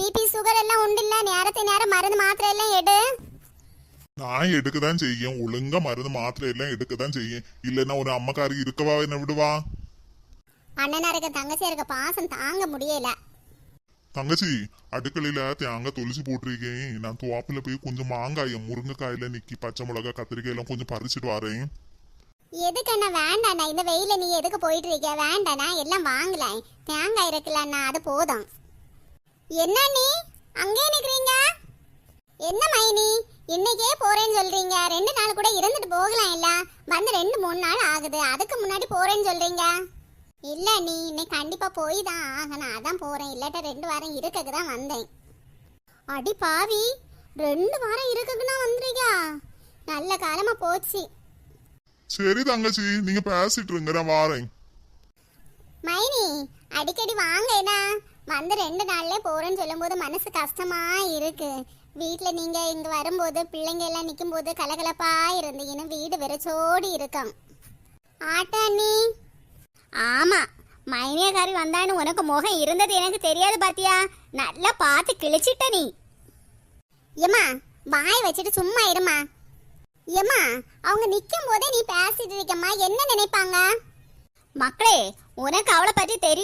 BP sugar எல்லாம் உண்டு இல்ல, நேரத்தை நேரம் மருந்து மாத்திரை எல்லாம் எடு. நான் எடுக்கதான் செய்யும், ஒழுங்கா மருந்து மாத்திரை எல்லாம் எடுக்கதான் செய்யும். இல்லன்னா ஒரு அம்மக்காரி இருக்கவா என்ன விடுவா? அண்ணனா இருக்க தங்கச்சியா இருக்க பாசம் தாங்க முடியல. தங்கச்சி, அடுக்கலையில தேங்காய் தொளிச்சு போட்டிருக்கேன். நான் துவாப்புல போய் கொஞ்சம் மாங்காயம் முருங்கைக்காயில நிக்கி பச்சை மிளகாய் கத்திரிக்காய் எல்லாம் கொஞ்சம் பறிச்சுட்டு வரேன். எதுக்கண்ணா? வேண்டாண்ணா, இந்த வெயில நீ எதுக்கு போயிட்டு இருக்க? வேண்டாண்ணா, எல்லாம் வாங்கலாம். தேங்காய் இருக்குல்லண்ணா, அது போதும். என்ன நீ அங்கே நிக்கிறீங்க? என்ன மைனி இன்னைக்கே போறேன்னு சொல்றீங்க? 2 நாள் கூட இருந்துட்டு போகலாம் இல்ல? வந்து 2-3 நாள் ஆகுது, அதுக்கு முன்னாடி போறேன்னு சொல்றீங்க. இல்ல நீ இன்னைக்கு கண்டிப்பா போய் தான் ஆகணும், அதான் போறேன். இல்லாட்ட 2 வாரம் இருக்கக்கு தான் வந்தேன். அடி பாவி, 2 வாரம் இருக்கக்குன்னா வந்துருக்கா? நல்ல காலமா போச்சு. சரி தங்கச்சி, நீங்க பேசிட்டு இருங்க, நான் வாரேன். மைனி அடிக்கடி வாங்க. என்ன வந்து 2 நாள்ல போறேன்னு சொல்லும்போது மனசு கஷ்டமா இருக்கு. வீட்டுல நீங்க இங்க வரும்போது பிள்ளைங்க எல்லாம் நிக்கும் போது கலகலப்பா இருந்தீங்கன்னு வீடு வெறிச்சோடி இருக்கும். ஆட்டா நீ? ஆமா, மைனியக்காரி வந்தான்னு உனக்கு முகம் இருந்தது எனக்கு தெரியாது பாத்தியா? நல்லா பார்த்து கிழிச்சிட்ட நீ. ஏமா வாய் வச்சுட்டு சும்மா இருமா. ஏமா அவங்க நிக்கும் போதே நீ பேசிட்டு இருக்கம்மா, என்ன நினைப்பாங்க? மக்களே, உனக்கு அவளை பத்தி தெரியும்.